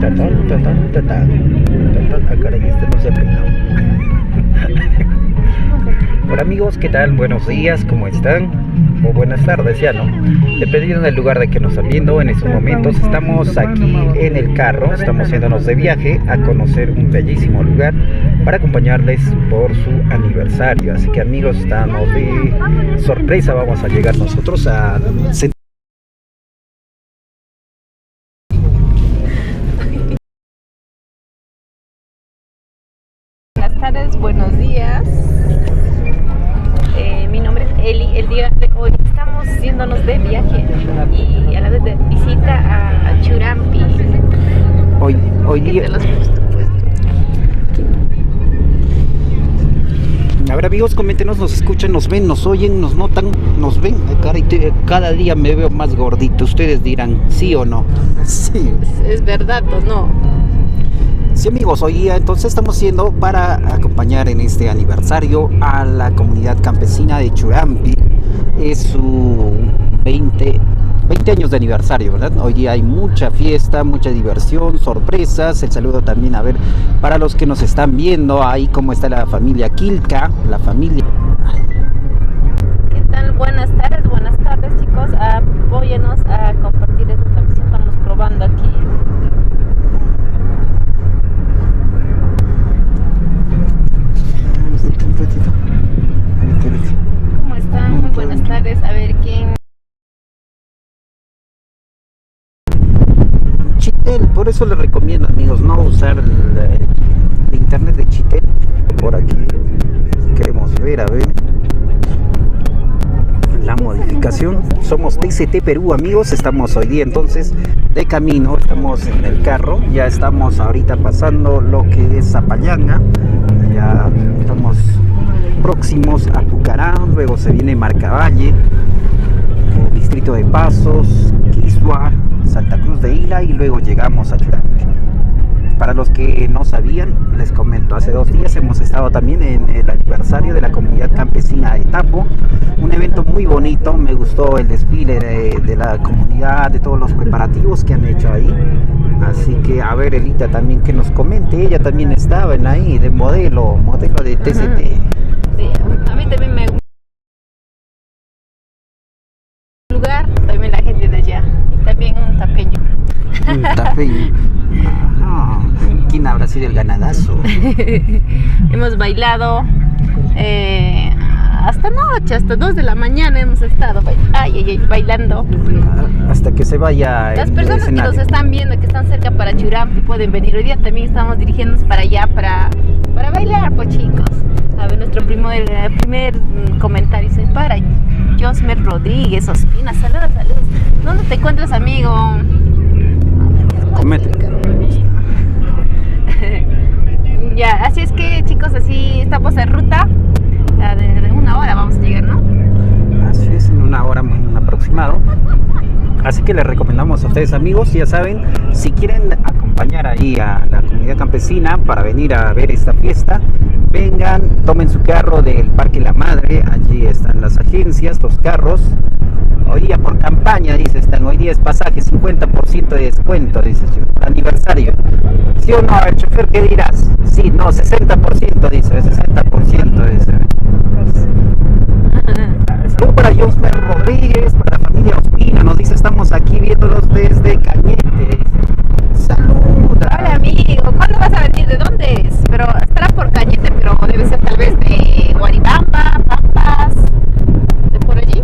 Tatán, tatán, tatán. Tatán. Ah, caray, este no se ha peinado. Hola amigos, ¿qué tal? Buenos días, ¿cómo están? O buenas tardes ya, ¿no? Dependiendo del lugar de que nos están viendo, en estos momentos estamos aquí en el carro, estamos yéndonos de viaje a conocer un bellísimo lugar para acompañarles por su aniversario. Así que amigos, estamos de sorpresa, vamos a llegar nosotros a... Buenas tardes, buenos días. Mi nombre es Eli. El día de hoy estamos yéndonos de viaje y a la vez de visita a Churampi. Hoy día... A ver amigos, coméntenos, nos escuchan, nos ven, nos oyen, nos notan, nos ven. Cada día me veo más gordito. Ustedes dirán, ¿sí o no? Sí. Es verdad, pues no. Sí amigos, hoy día entonces estamos yendo para acompañar en este aniversario a la comunidad campesina de Churampi. Es su 20 años de aniversario, ¿verdad? Hoy día hay mucha fiesta, mucha diversión, sorpresas. El saludo también, a ver, para los que nos están viendo, ahí cómo está la familia Quilca, la familia... ¿Qué tal? Buenas tardes chicos. Apóyenos a compartir esta transmisión. Estamos probando aquí. ¿Cómo están? Muy buenas tardes. A ver quién... Chitel, por eso les recomiendo amigos no usar el internet de Chitel. Por aquí queremos ver, a ver la modificación. Somos TCT Perú amigos, estamos hoy día entonces de camino, estamos en el carro, ya estamos ahorita pasando lo que es Zapallanga, ya estamos próximos a Pucará, luego se viene Marcavalle, Distrito de Pasos, Quisua, Santa Cruz de Ila y luego llegamos a Churampi. Para los que no sabían, les comento, hace 2 días hemos estado también en el aniversario de la comunidad campesina de Tapo, un evento muy bonito, me gustó el desfile de la comunidad, de todos los preparativos que han hecho ahí, así que a ver Elita también que nos comente, ella también estaba ahí de modelo de TCT. Sí, a mí también me gusta el lugar, también la gente de allá, y también un tapeño. Un tapeño. ¿Quién habrá sido el ganadazo? Hemos bailado hasta noche, hasta 2 de la mañana hemos estado bailando. Hasta que se vaya. Las personas que nos están viendo, que están cerca para Churampi, pueden venir. Hoy día también estamos dirigiéndonos para allá para bailar, pues chicos. A ver, nuestro primer comentario es para Josmer Rodríguez Ospina. Saludos. ¿Dónde te encuentras, amigo? Comete. Ya, así es que chicos, así estamos en ruta. De 1 hora vamos a llegar, ¿no? Así es, en 1 hora un aproximado. Así que les recomendamos a ustedes amigos, ya saben, si quieren acompañar ahí a la comunidad campesina para venir a ver esta fiesta, vengan, tomen su carro del Parque La Madre, allí están las agencias, los carros. Hoy día por campaña, dice, hoy día es pasaje, 50% de descuento, dice, aniversario. ¿Sí o no? El chofer, ¿qué dirás? Sí, no, 60%, dice, 60%, dice. Saludos para Josmer Rodríguez, para la familia Ospina, nos dice, estamos aquí viéndolos desde Cañete, dice. Saluda. Hola amigo, ¿cuándo vas a venir? ¿De dónde es? Pero estará por Cañete, pero debe ser tal vez de Guaribamba, Pampas, de por allí.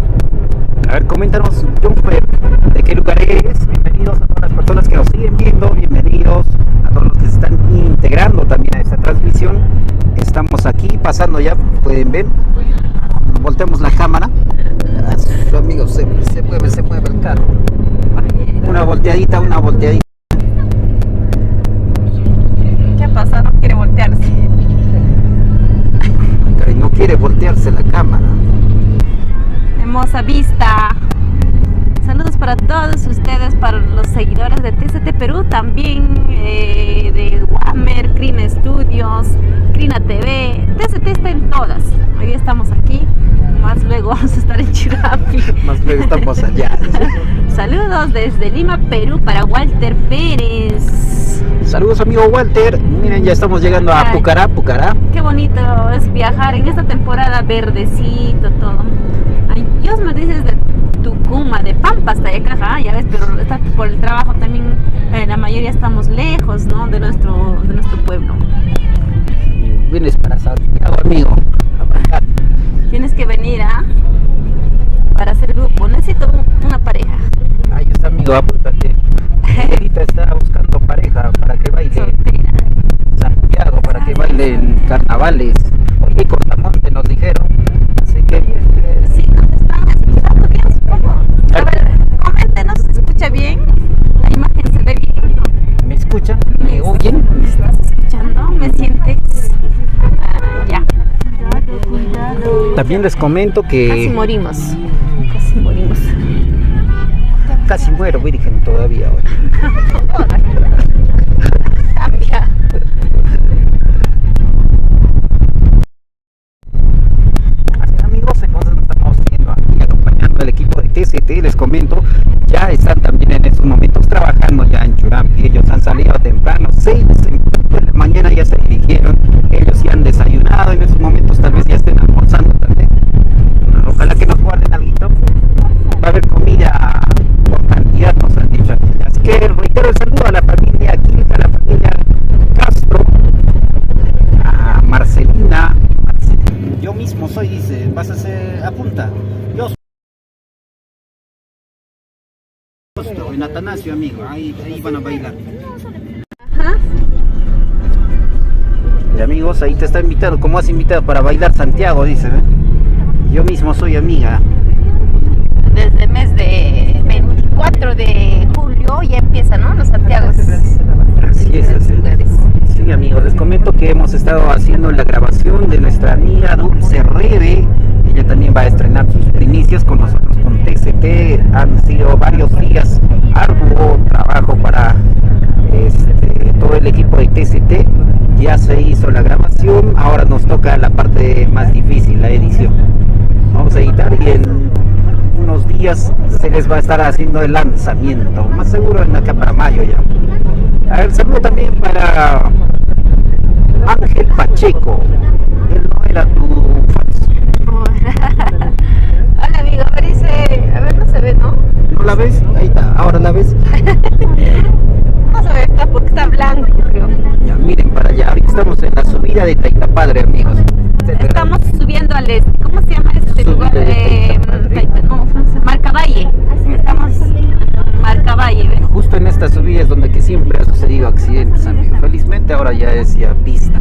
A ver, coméntanos, Jumper, de qué lugar eres. Bienvenidos a todas las personas que nos siguen viendo, bienvenidos a todos los que se están integrando también a esta transmisión. Estamos aquí pasando ya, pueden ver, volteamos la cámara. Amigos, se mueve el carro. Una volteadita. ¿Qué pasa? No quiere voltearse. No quiere voltearse la cámara. Hermosa vista. Saludos para todos ustedes, para los seguidores de TCT Perú, también de Wamer, Crina Studios, Crina TV. TCT está en todas. Hoy día estamos aquí, más luego vamos a estar en Churampi. Más luego estamos allá. Saludos desde Lima, Perú, para Walter Pérez. Saludos amigo Walter. Miren, ya estamos llegando a Ay. Pucará. Qué bonito es viajar en esta temporada, verdecito, todo. Ay, Dios me dices de Tucumán, de Pampa hasta Yacaja, ya ves, pero está por el trabajo también, la mayoría estamos lejos, ¿no? De nuestro pueblo. Vienes para Santiago, amigo. Tienes que venir para hacer grupo. Necesito una pareja. Ahí está, amigo, apúntate. Ahorita está buscando pareja para que baile Soltera. Santiago, para que baile en carnavales. Oye, Cortamonte nos dijeron. Así que Sí, nos están escuchando bien, supongo. A ver, coméntenos, ¿se escucha bien? La imagen se ve bien. ¿me escuchan? ¿Me oyen? ¿Me estás escuchando? ¿Me sientes? Ya. También les comento Casi que morimos. Casi morimos. casi muero virgen todavía hoy. Cambia. Así es, amigos, entonces nos estamos viendo aquí acompañando al equipo de TCT. Les comento, ya están también en estos momentos trabajando ya en Churampi. Ellos han salido temprano, 6 de la mañana ya se dirigieron. Ellos ya han desayunado, en estos momentos tal vez ya estén almorzando también. Ojalá que nos guarden algo. Va a haber comida por cantidad, nos han dicho aquí. Así que reitero el saludo a la familia Quinta, a la familia Castro, a Marcelina. Yo mismo soy, dice, vas a hacer, apunta. Yo soy en Atanasio, amigo, ahí van a bailar. Ajá. Y amigos, ahí te está invitado, como has invitado para bailar Santiago, dice, ¿eh? Yo mismo soy amiga. Desde el mes de 24 de julio ya empieza, ¿no? Los Santiagos. Así es, así es. Sí, amigos, les comento que hemos estado haciendo la grabación de nuestra amiga Dulce Rebe. Ella también va a estrenar sus primicias con nosotros con TCT. Han sido varios días arduo trabajo para todo el equipo de TCT. Ya se hizo la grabación, ahora nos toca la parte más difícil, la edición. Vamos a editar y en unos días se les va a estar haciendo el lanzamiento, más seguro en acá para mayo ya. A ver, saludo también para Ángel Pacheco. Él no era tu fan. Hola amigo, a ver, dice, a ver, no se ve, ¿no? ¿No la ves? Ahí está, ahora la ves. No se ve, está porque está blanco, creo. Ya, miren para allá, ahorita estamos en la subida de Taitapadre, amigos. Estamos subiendo al ¿cómo se llama este Subida lugar? de Taitapadre. No, Marcavalle. Estamos en Marcavalle, ¿ves? Justo en esta subida es donde que siempre ha sucedido accidentes, amigos. Felizmente ahora ya es ya pista.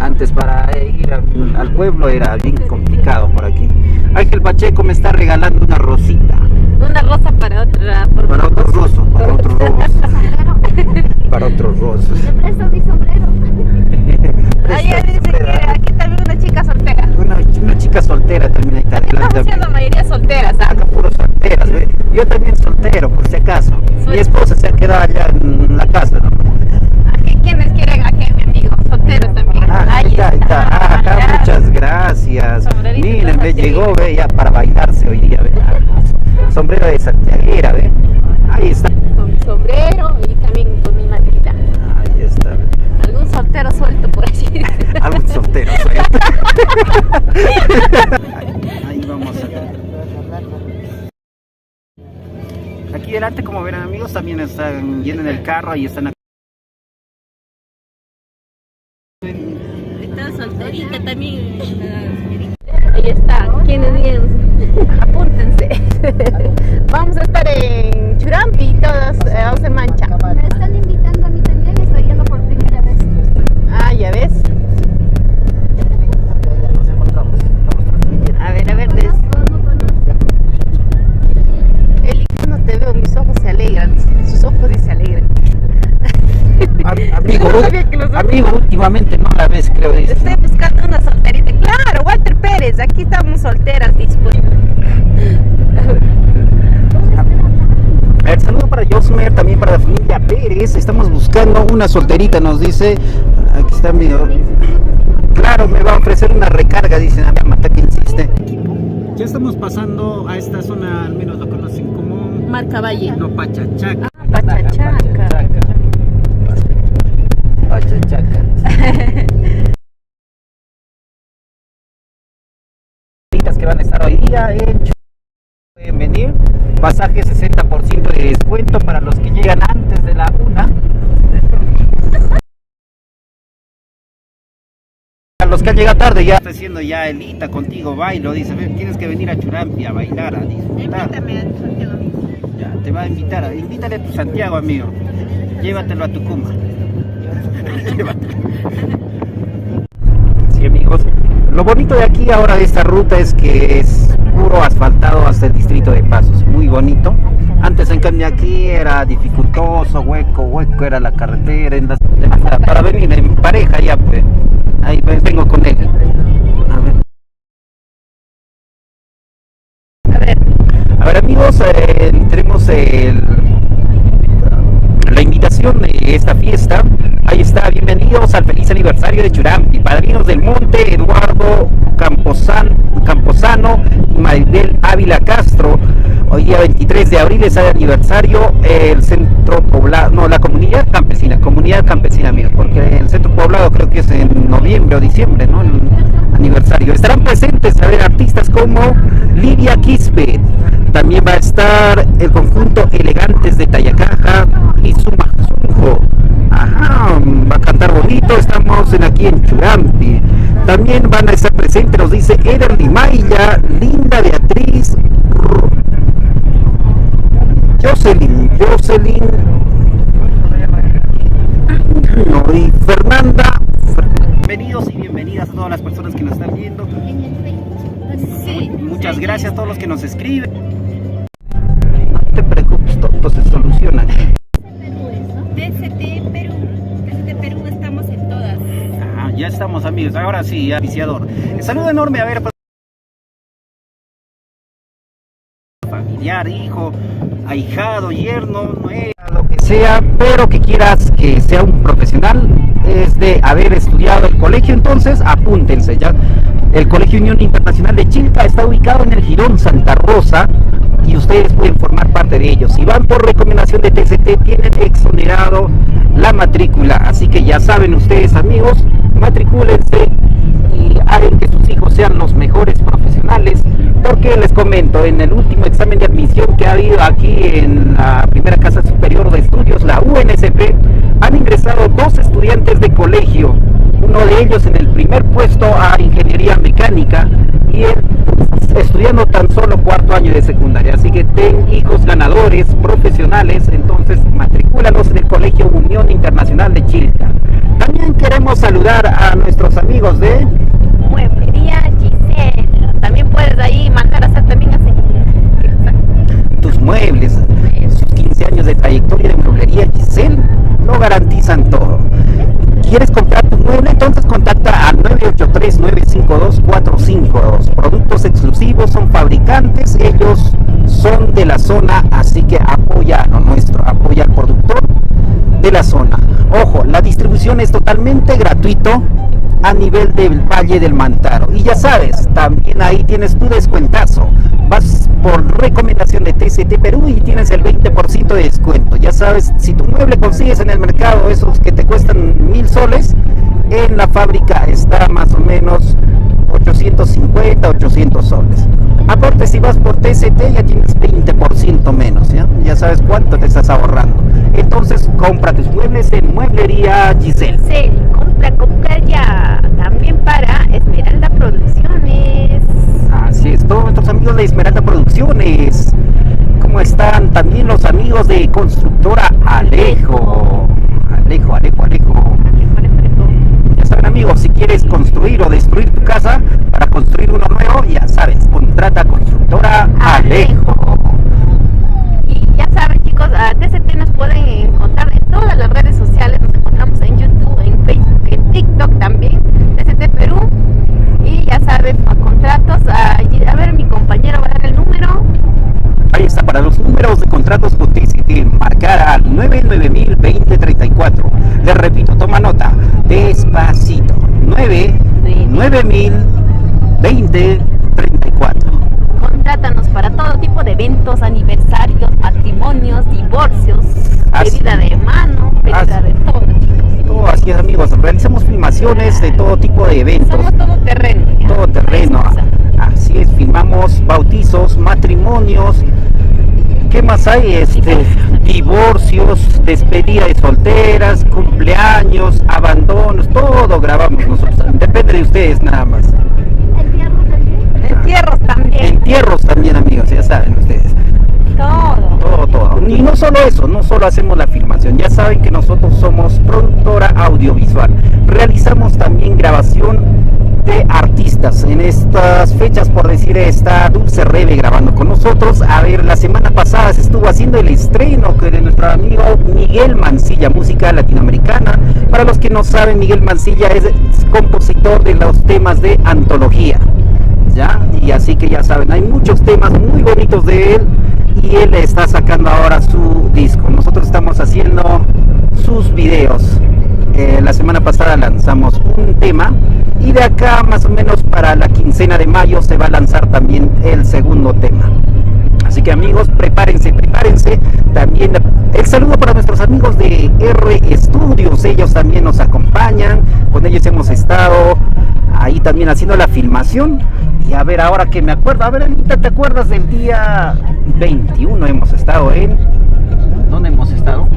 Antes para ir al pueblo era bien complicado por aquí. Ángel Pacheco me está regalando una rosita. Una rosa para otra. Para otro roso, para otro roso. Para otro roso. Le presto mi sombrero. Ella dice que aquí también una chica soltera. Una chica soltera también ahí está Estamos adelante. siendo mayoría solteras, ¿ah? Acá puros solteras, ¿ve? Yo también soltero, por si acaso. Mi esposa se ha quedado allá en la casa, ¿no? Aquí, ¿quiénes quieren a qué, mi amigo? Soltero también. Ahí está, ahí está. Ah, acá, ya. muchas gracias. Sombrerito Miren, ve, así. llegó, ve, ya para bailarse hoy día, ve. Sombrero de santiaguera, ve. Ahí está. Con mi sombrero y también con mi mantita. Ahí está, ve. Algún soltero suelto por allí. Algún soltero, ve. Ahí vamos a ver. Aquí delante, como verán, amigos, también están yendo en el carro y están Está solterita también. Ahí está. ¿Quiénes vienen? Apúntense. Vamos a estar en Churampi, todos vamos en Mancha. Me están invitando a mí también, estoy yendo por primera vez. Ah, ya ves. nos encontramos. Estamos transmitiendo. A ver, No conozco. Eli, cuando te veo, mis ojos se alegran. Sus ojos sí se alegran. Amigo, No sabía que los ojos- amigo, últimamente no la ves, creo, dice. Estoy buscando una solterita. Claro, Walter Pérez, aquí estamos solteras disponibles. El saludo para Josmer, también para la familia Pérez. Estamos buscando una solterita, nos dice. Aquí está mi. Claro, me va a ofrecer una recarga, dice. A ver, mata que insiste. Ya estamos pasando a esta zona, al menos lo conocen como Marcavalle. no Pachachaca. Pachachaca. Chachaca. Que van a estar hoy día en pueden venir, pasaje 60% de descuento para los que llegan antes de la 1. A los que han llegado tarde ya estoy haciendo ya Elita contigo bailo, dice, tienes que venir a Churampi a bailar, a disfrutar. Invítame a Santiago. Ya, te va a invitar, invítale a tu Santiago, amigo. Llévatelo a Tucumán. Sí, amigos. Lo bonito de aquí ahora de esta ruta es que es puro asfaltado hasta el distrito de Pasos, muy bonito. Antes en cambio aquí era dificultoso, hueco era la carretera, para venir en pareja ya pues, ahí vengo con él. A ver amigos, tenemos la invitación de esta fiesta. Ahí está, bienvenidos al feliz aniversario de Churampi, padrinos del monte, Eduardo Camposano y Maribel Ávila Castro. Hoy día 23 de abril es el aniversario, el centro poblado, no, la comunidad campesina, amigos, porque el centro poblado creo que es en noviembre o diciembre, ¿no? El aniversario. Estarán presentes, a ver, artistas como Livia Quispe, también va a estar el conjunto Elegantes de Tayacaja y Sumasunjo. Ajá, va a cantar bonito, estamos aquí en Churampi. También van a estar presentes, nos dice Eder Limailla, Linda Beatriz, Jocelyn, y Fernanda. Bienvenidos y bienvenidas a todas las personas que nos están viendo. En el Facebook. Sí. Muchas gracias a todos los que nos escriben. No te preocupes, todo se soluciona. TCT Perú, estamos en todas. Ah, ya estamos amigos, ahora sí, ya viciador. Saludo enorme, a ver, familiar, hijo, ahijado, yerno, nuera, lo que sea, pero que quieras que sea un profesional, es de haber estudiado el colegio, entonces apúntense ya. El Colegio Unión Internacional de Chilca está ubicado en el Jirón Santa Rosa y ustedes pueden formar parte de ellos. Si van por recomendación de TCT, tienen exonerado la matrícula, así que ya saben ustedes amigos, matricúlense y hagan que sus hijos sean los mejores profesionales, porque les comento, en el último examen de admisión que ha habido aquí en la primera casa superior de estudios, la UNSP, han ingresado 2 estudiantes de colegio, uno de ellos en el primer puesto a ingeniería mecánica y él estudiando tan solo 4º año de secundaria. Así que ten hijos ganadores, profesionales, entonces matricúlalos en el Colegio Unión Internacional de Chilca. También queremos saludar a nuestros amigos de Mueblería Giselle. También puedes ahí mandar a hacer también así. tus muebles. Sus 15 años de trayectoria de Mueblería Giselle lo garantizan todo. ¿Quieres comprar tu mueble? Entonces contacta al 983-952-452. Productos exclusivos, son fabricantes, ellos son de la zona, así que apoya a lo nuestro, apoya al productor de la zona. Ojo, la distribución es totalmente gratuito a nivel del Valle del Mantaro. Y ya sabes, también ahí tienes tu descuentazo. Vas por recomendación de TCT Perú y tienes el 20% de descuento. Ya sabes, si tu mueble consigues en el mercado esos que te cuestan 1000 soles, en la fábrica está más o menos 850, 800 soles. Aparte, si vas por TCT ya tienes 20% menos, ya sabes cuánto te estás ahorrando. Entonces compra tus muebles en Mueblería Giselle. Sí, compra ya. También para Esmeralda Producciones. Así es, todos nuestros amigos de Esmeralda Producciones. ¿Cómo están? También los amigos de Constructora Alejo. Alejo. Ya saben amigos, si quieres construir o destruir tu casa para construir uno nuevo, ya sabes, contrata a Constructora Alejo. Y ya saben chicos, a TCT nos pueden encontrar en todas las redes sociales. Nos encontramos en YouTube, en Facebook, en TikTok también, TCT Perú. Y ya saben, a contratos, a ver, mi compañero va a dar el número. Ahí está, para los números de contratos con TCT, marcar al 99000-2034. Les repito, toma nota, despacito, 99000-2034. Contrátanos para todo tipo de eventos, aniversarios, matrimonios, divorcios, Así. pedida de mano, pedida Así. de todo, chicos. Todo así Así es, amigos, realizamos filmaciones de todo tipo de eventos. Somos todo terreno. Todo terreno. Así es, filmamos bautizos, matrimonios. ¿Qué más hay? Divorcios, despedida de solteras, cumpleaños, abandonos, todo grabamos nosotros. Depende de ustedes nada más. Entierros también. Entierros también, amigos, ya saben ustedes. Todo. Y no solo eso, no solo hacemos la filmación, ya saben que nosotros somos productora audiovisual. Realizamos también grabación de artistas. En estas fechas, por decir, está Dulce Rebe grabando con nosotros. A ver, la semana pasada se estuvo haciendo el estreno de nuestro amigo Miguel Mancilla, música latinoamericana. Para los que no saben, Miguel Mancilla es compositor de los temas de antología, ¿ya? Y así que ya saben, hay muchos temas muy bonitos de él y él está sacando ahora su disco. Nosotros estamos haciendo sus videos. La semana pasada lanzamos un tema y de acá más o menos para la quincena de mayo se va a lanzar también el segundo tema. Así que, amigos, prepárense. También el saludo para nuestros amigos de R Studios, ellos también nos acompañan, con ellos hemos estado ahí también haciendo la filmación. Y a ver, ahora que me acuerdo, a ver, Anita, ¿te acuerdas del día 21? Hemos estado en... ¿Dónde hemos estado?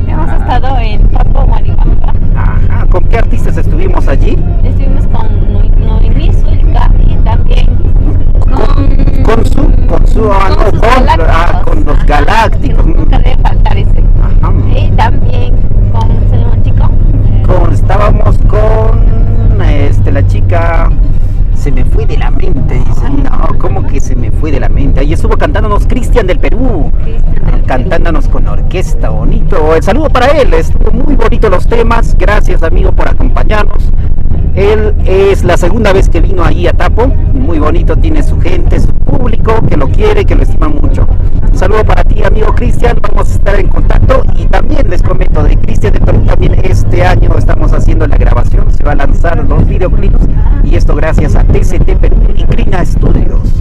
Hemos estado en Papo Marihuana. Ajá, ¿con qué artistas estuvimos allí? Estuvimos con Noemí Zulka y también con los Galácticos. Nunca debe faltar ese. Ajá. Y también con un chico. Estábamos con la chica, se me fue de la mente, dice. No, ¿cómo que se me fue de la mente? Ahí estuvo cantándonos Cristian del Perú, cantándonos con orquesta, bonito. El saludo para él, estuvo muy bonito los temas. Gracias, amigo, por acompañarnos. Él es la segunda vez que vino ahí a Tapo, muy bonito, tiene su gente, su público que lo quiere, que lo estima mucho. Un saludo para ti, amigo Cristian, vamos a estar en contacto. Y también les comento de Cristian de Perú, también este año estamos haciendo la grabación, se va a lanzar los videoclips y esto gracias a TCT Perú y Crina Studios.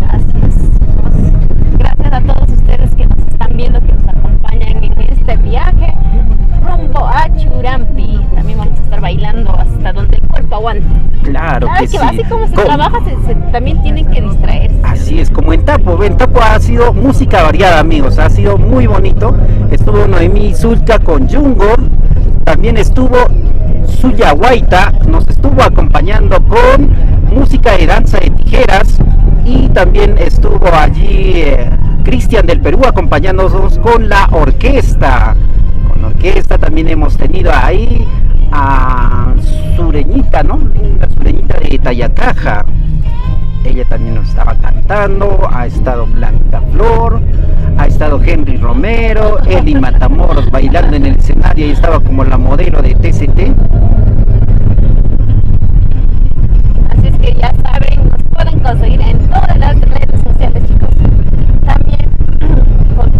Así es. Gracias a todos ustedes que nos están viendo, que nos acompañan en este viaje rumbo a Churampi. También vamos a estar bailando hasta donde el cuerpo aguante. Claro que sí. Así como se trabaja, también tienen que distraerse. Así es, como en Tapo. En Tapo ha sido música variada, amigos. Ha sido muy bonito. Estuvo Noemí Zulka con Jungor. También estuvo Suya Guaita. Nos estuvo acompañando con música de danza de tijeras. Y también estuvo allí Cristian del Perú acompañándonos con la orquesta. También hemos tenido ahí a Sureñita, ¿no? La Sureñita de Tayacaja. Ella también nos estaba cantando. Ha estado Blanca Flor, ha estado Henry Romero, Eli Matamoros bailando en el escenario y estaba como la modelo de TCT. Así es que ya saben, nos pueden conseguir en todas las redes sociales, chicos. También con